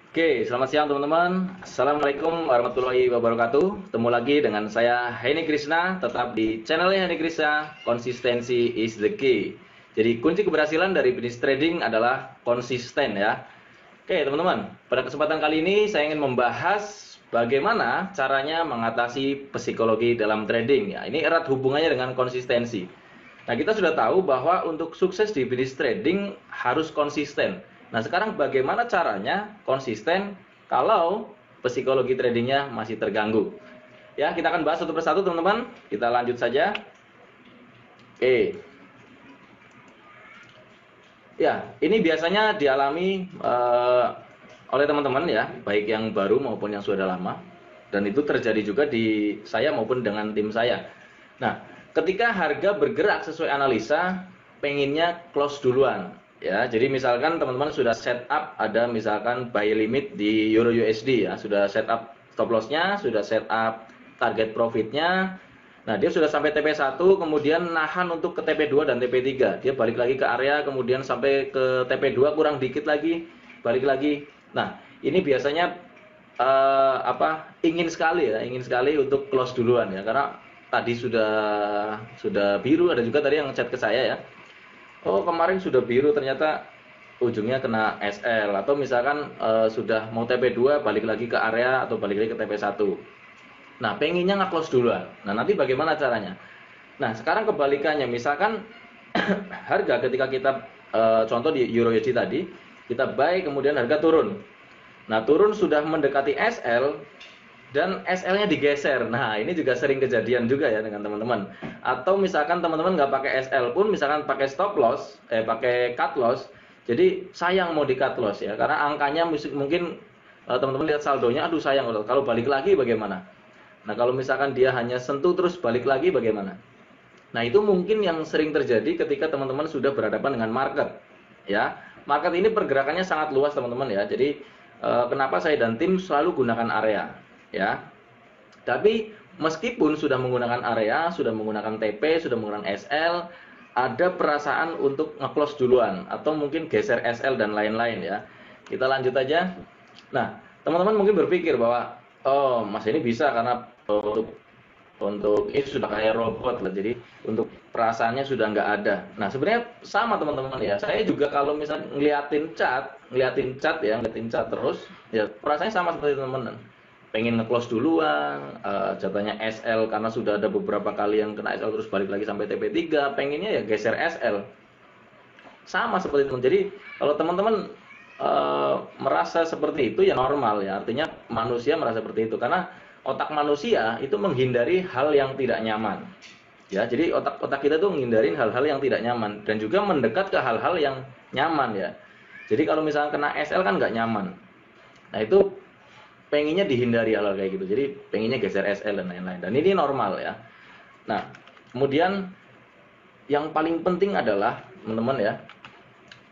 Oke, selamat siang teman-teman. Assalamualaikum warahmatullahi wabarakatuh. Ketemu lagi dengan saya Heni Krishna, tetap di channelnya Heni Krishna. Konsistensi is the key. Jadi kunci keberhasilan dari bisnis trading adalah konsisten ya. Oke teman-teman, pada kesempatan kali ini saya ingin membahas bagaimana caranya mengatasi psikologi dalam trading ya. Ini erat hubungannya dengan konsistensi. Nah, kita sudah tahu bahwa untuk sukses di bisnis trading harus konsisten. Nah, sekarang bagaimana caranya konsisten kalau psikologi tradingnya masih terganggu? Ya, kita akan bahas satu persatu teman-teman. Kita lanjut saja. Oke. Ya, ini biasanya dialami oleh teman-teman ya, baik yang baru maupun yang sudah lama. Dan itu terjadi juga di saya maupun dengan tim saya. Nah, ketika harga bergerak sesuai analisa, pengennya close duluan. Ya, jadi misalkan teman-teman sudah setup ada misalkan buy limit di Euro USD ya, sudah setup stop loss-nya, sudah setup target profitnya. Nah, dia sudah sampai TP1, kemudian nahan untuk ke TP2 dan TP3. Dia balik lagi ke area, kemudian sampai ke TP2 kurang dikit lagi, balik lagi. Nah, ini biasanya ingin sekali untuk close duluan ya, karena tadi sudah biru, ada juga tadi yang chat ke saya ya. Oh, kemarin sudah biru ternyata ujungnya kena SL, atau misalkan sudah mau TP2 balik lagi ke area atau balik lagi ke TP1. Nah, pengennya nge-close duluan. Nah, nanti bagaimana caranya? Nah, sekarang kebalikannya, misalkan harga ketika kita contoh di Euro USD tadi, kita buy kemudian harga turun. Nah, turun sudah mendekati SL dan SL-nya digeser. Nah, ini juga sering kejadian juga ya dengan teman-teman. Atau misalkan teman-teman nggak pakai SL pun, misalkan pakai stop loss, pakai cut loss. Jadi sayang mau di cut loss ya, karena angkanya mungkin teman-teman lihat saldonya, aduh sayang kalau balik lagi bagaimana? Nah, kalau misalkan dia hanya sentuh terus balik lagi bagaimana? Nah, itu mungkin yang sering terjadi ketika teman-teman sudah berhadapan dengan market. Ya, market ini pergerakannya sangat luas teman-teman ya. Jadi kenapa saya dan tim selalu gunakan area? Ya, tapi meskipun sudah menggunakan area, sudah menggunakan TP, sudah menggunakan SL, ada perasaan untuk nge-close duluan atau mungkin geser SL dan lain-lain ya. Kita lanjut aja. Nah, teman-teman mungkin berpikir bahwa oh, Mas ini bisa karena untuk ini sudah kayak robot lah, jadi untuk perasaannya sudah nggak ada. Nah, sebenarnya sama teman-teman ya. Saya juga kalau misalnya ngeliatin chat terus, ya perasaannya sama seperti teman-teman. Pengen nge-close duluan, jatuhnya SL karena sudah ada beberapa kali yang kena SL terus balik lagi sampai TP3, pengennya ya geser SL. Sama seperti itu. Jadi kalau teman-teman merasa seperti itu ya normal ya. Artinya manusia merasa seperti itu karena otak manusia itu menghindari hal yang tidak nyaman. Ya, jadi otak kita tuh menghindarin hal-hal yang tidak nyaman dan juga mendekat ke hal-hal yang nyaman ya. Jadi kalau misalnya kena SL kan nggak nyaman. Nah, itu pengennya dihindari hal-hal kayak gitu. Jadi pengennya geser SL dan lain-lain. Dan ini normal ya. Nah, kemudian yang paling penting adalah teman-teman ya,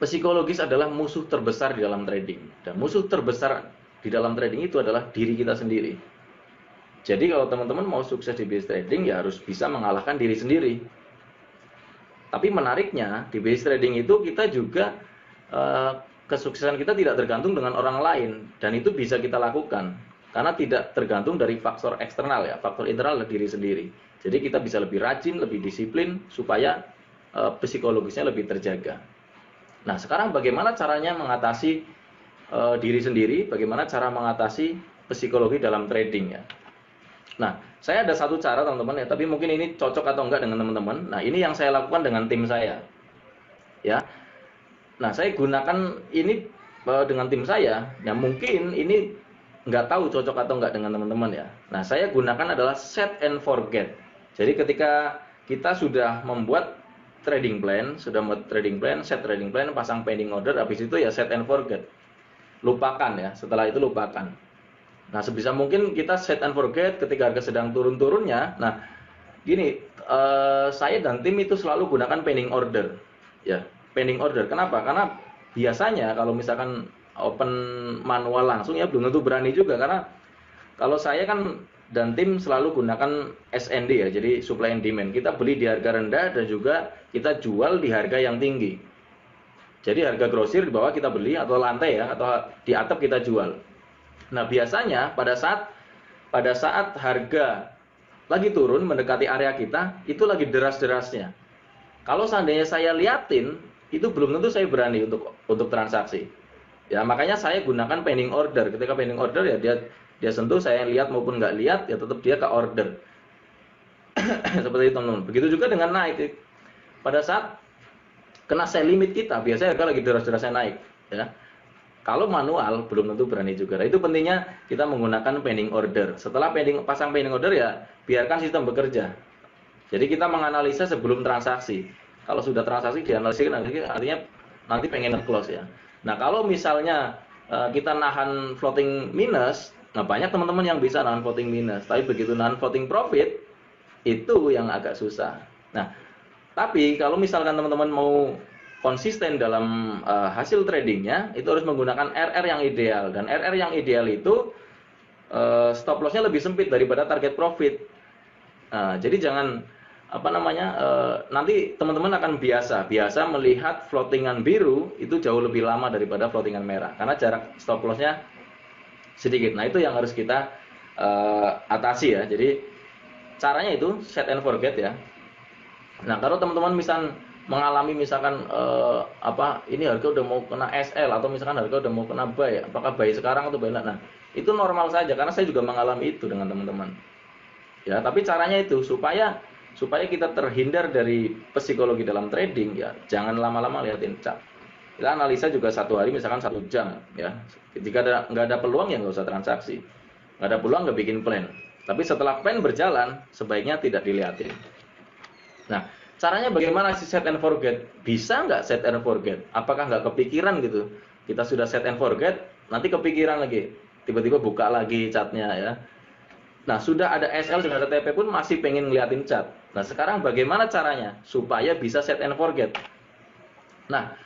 psikologis adalah musuh terbesar di dalam trading. Dan musuh terbesar di dalam trading itu adalah diri kita sendiri. Jadi kalau teman-teman mau sukses di bisnis trading ya harus bisa mengalahkan diri sendiri. Tapi menariknya di bisnis trading itu kita juga kesuksesan kita tidak tergantung dengan orang lain, dan itu bisa kita lakukan karena tidak tergantung dari faktor eksternal ya. Faktor internal adalah diri sendiri. Jadi kita bisa lebih rajin, lebih disiplin supaya psikologisnya lebih terjaga. Nah, sekarang bagaimana caranya mengatasi diri sendiri? Bagaimana cara mengatasi psikologi dalam trading ya? Nah, saya ada satu cara teman-teman ya, tapi mungkin ini cocok atau enggak dengan teman-teman. Nah, ini yang saya lakukan dengan tim saya. Ya. Nah, saya gunakan ini dengan tim saya. Ya, mungkin ini nggak tahu cocok atau enggak dengan teman-teman ya. Nah, saya gunakan adalah set and forget. Jadi ketika kita sudah membuat trading plan, set trading plan, pasang pending order, habis itu ya set and forget. Lupakan ya, setelah itu lupakan. Nah, sebisa mungkin kita set and forget ketika harga sedang turun-turunnya. Nah, gini, saya dan tim itu selalu gunakan pending order. Ya, pending order. Kenapa? Karena biasanya kalau misalkan open manual langsung ya belum tentu berani juga, karena kalau saya kan dan tim selalu gunakan SND ya, jadi supply and demand. Kita beli di harga rendah dan juga kita jual di harga yang tinggi. Jadi harga grosir di bawah kita beli atau lantai ya, atau di atap kita jual. Nah, biasanya pada saat harga lagi turun mendekati area kita, itu lagi deras-derasnya. Kalau seandainya saya liatin, itu belum tentu saya berani untuk transaksi. Ya, makanya saya gunakan pending order. Ketika pending order ya dia sentuh, saya lihat maupun nggak lihat ya tetap dia ke order. Seperti itu teman-teman. Begitu juga dengan naik. Pada saat kena sell limit kita, biasanya harga lagi deras-derasnya naik ya. Kalau manual belum tentu berani juga. Nah, itu pentingnya kita menggunakan pending order. Setelah pasang pending order ya biarkan sistem bekerja. Jadi kita menganalisa sebelum transaksi. Kalau sudah transaksi dianalisis artinya nanti pengen close ya. Nah, kalau misalnya kita nahan floating minus, nah banyak teman-teman yang bisa nahan floating minus, tapi begitu nahan floating profit itu yang agak susah. Nah, tapi kalau misalkan teman-teman mau konsisten dalam hasil tradingnya, itu harus menggunakan RR yang ideal. Dan RR yang ideal itu stop lossnya lebih sempit daripada target profit. Jadi jangan nanti teman-teman akan biasa melihat floatingan biru itu jauh lebih lama daripada floatingan merah karena jarak stop lossnya sedikit. Nah, itu yang harus kita atasi ya. Jadi caranya itu set and forget ya. Nah, kalau teman-teman mengalami misalkan ini harga udah mau kena SL atau misalkan harga udah mau kena buy, apakah buy sekarang atau buy? Nah, itu normal saja karena saya juga mengalami itu dengan teman-teman. Ya, tapi caranya itu supaya kita terhindar dari psikologi dalam trading ya, jangan lama-lama liatin chart. Kita analisa juga 1 hari misalkan 1 jam ya. Ketika nggak ada peluang ya nggak usah transaksi. Nggak ada peluang nggak bikin plan. Tapi setelah plan berjalan sebaiknya tidak dilihatin. Nah, caranya bagaimana sih set and forget? Bisa nggak set and forget? Apakah nggak kepikiran gitu? Kita sudah set and forget, nanti kepikiran lagi. Tiba-tiba buka lagi chartnya ya. Nah, sudah ada SL, sudah ada TP pun masih pengen ngeliatin chart. Nah, sekarang bagaimana caranya supaya bisa set and forget? Nah,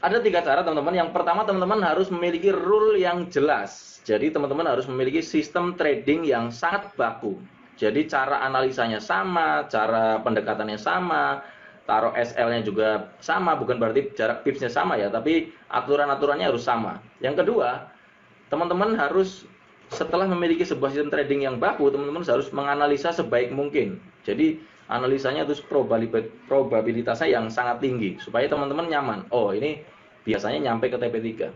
ada 3 cara teman-teman. Yang pertama, teman-teman harus memiliki rule yang jelas. Jadi teman-teman harus memiliki sistem trading yang sangat baku. Jadi cara analisanya sama, cara pendekatannya sama, taruh SL-nya juga sama, bukan berarti jarak pipsnya sama ya, tapi aturan-aturannya harus sama. Yang kedua, teman-teman harus setelah memiliki sebuah sistem trading yang baku, teman-teman harus menganalisa sebaik mungkin. Jadi analisanya itu probabilitasnya yang sangat tinggi supaya teman-teman nyaman. Oh, ini biasanya nyampe ke TP3.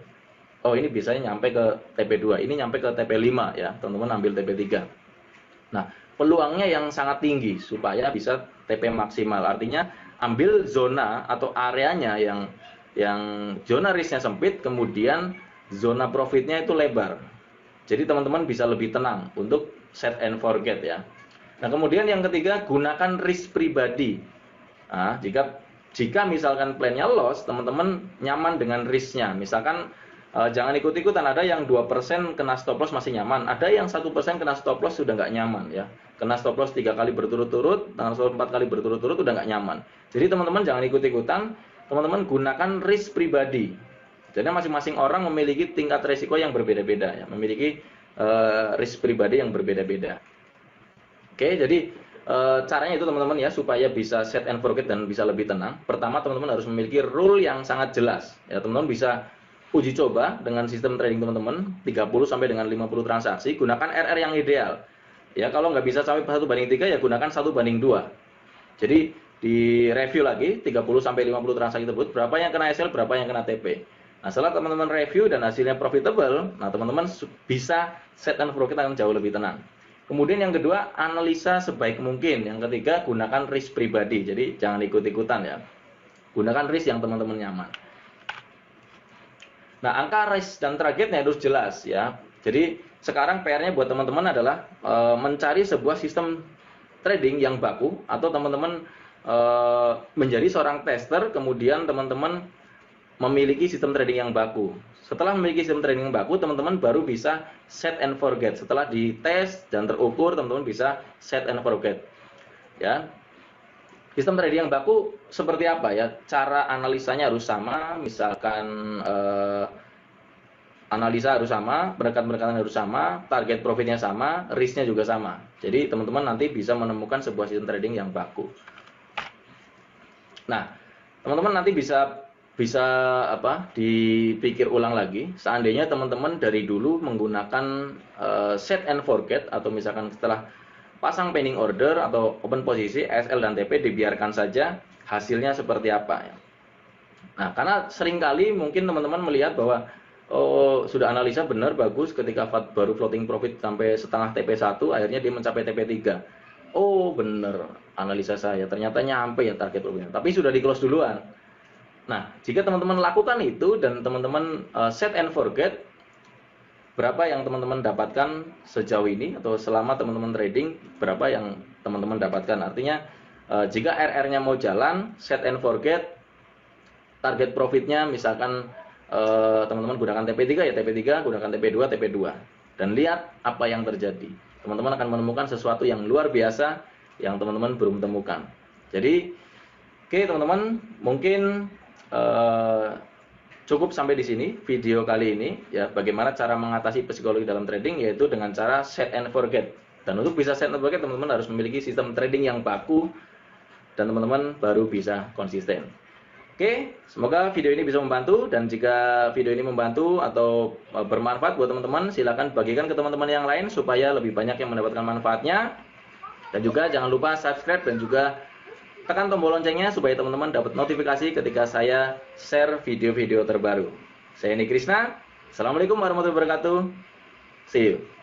Oh, ini biasanya nyampe ke TP2. Ini nyampe ke TP5 ya. Teman-teman ambil TP3. Nah, peluangnya yang sangat tinggi supaya bisa TP maksimal. Artinya ambil zona atau areanya yang zona risknya sempit, kemudian zona profitnya itu lebar. Jadi teman-teman bisa lebih tenang untuk set and forget ya. Nah, kemudian yang ketiga, gunakan risk pribadi. Nah, jika misalkan plannya loss, teman-teman nyaman dengan risknya. Misalkan jangan ikut-ikutan, ada yang 2% kena stop loss masih nyaman, ada yang 1% kena stop loss sudah nggak nyaman ya. Kena stop loss 3 kali berturut-turut, kena stop 4 kali berturut-turut udah nggak nyaman. Jadi teman-teman jangan ikut-ikutan, teman-teman gunakan risk pribadi. Jadi masing-masing orang memiliki tingkat resiko yang berbeda-beda ya, memiliki risk pribadi yang berbeda-beda. Oke, jadi caranya itu teman-teman ya, supaya bisa set and forget dan bisa lebih tenang. Pertama, teman-teman harus memiliki rule yang sangat jelas. Ya, teman-teman bisa uji coba dengan sistem trading teman-teman 30 sampai dengan 50 transaksi, gunakan RR yang ideal. Ya, kalau nggak bisa sampai 1/3 ya gunakan 1/2. Jadi di review lagi 30 sampai 50 transaksi tersebut, berapa yang kena SL, berapa yang kena TP. Nah, setelah teman-teman review dan hasilnya profitable, nah teman-teman bisa set and forget akan jauh lebih tenang. Kemudian yang kedua, analisa sebaik mungkin. Yang ketiga, gunakan risk pribadi. Jadi jangan ikut-ikutan ya. Gunakan risk yang teman-teman nyaman. Nah, angka risk dan targetnya harus jelas ya. Jadi sekarang PR-nya buat teman-teman adalah mencari sebuah sistem trading yang baku, atau teman-teman menjadi seorang tester, kemudian teman-teman memiliki sistem trading yang baku. Setelah memiliki sistem trading yang baku, teman-teman baru bisa set and forget. Setelah dites dan terukur, teman-teman bisa set and forget. Ya. Sistem trading yang baku seperti apa ya? Cara analisanya harus sama, misalkan analisa harus sama, pendekatan harus sama, target profitnya sama, risknya juga sama. Jadi teman-teman nanti bisa menemukan sebuah sistem trading yang baku. Nah, teman-teman nanti bisa bisa dipikir ulang lagi. Seandainya teman-teman dari dulu menggunakan set and forget, atau misalkan setelah pasang pending order atau open posisi SL dan TP dibiarkan saja, hasilnya seperti apa ya. Nah, karena seringkali mungkin teman-teman melihat bahwa sudah analisa benar bagus ketika baru floating profit sampai setengah TP1, akhirnya dia mencapai TP3. Oh, benar analisa saya, ternyata nyampe ya target profitnya, tapi sudah di close duluan. Nah, jika teman-teman lakukan itu dan teman-teman set and forget, berapa yang teman-teman dapatkan sejauh ini atau selama teman-teman trading, berapa yang teman-teman dapatkan. Artinya jika RR-nya mau jalan, set and forget, target profitnya misalkan teman-teman gunakan TP3 ya TP3, gunakan TP2 TP2, dan lihat apa yang terjadi. Teman-teman akan menemukan sesuatu yang luar biasa yang teman-teman belum temukan. Jadi oke teman-teman, mungkin cukup sampai di sini video kali ini ya, bagaimana cara mengatasi psikologi dalam trading, yaitu dengan cara set and forget. Dan untuk bisa set and forget, teman-teman harus memiliki sistem trading yang baku dan teman-teman baru bisa konsisten. Oke, semoga video ini bisa membantu, dan jika video ini membantu atau bermanfaat buat teman-teman, silakan bagikan ke teman-teman yang lain supaya lebih banyak yang mendapatkan manfaatnya. Dan juga jangan lupa subscribe dan juga tekan tombol loncengnya supaya teman-teman dapat notifikasi ketika saya share video-video terbaru. Saya Niki Krishna. Assalamualaikum warahmatullahi wabarakatuh. See you.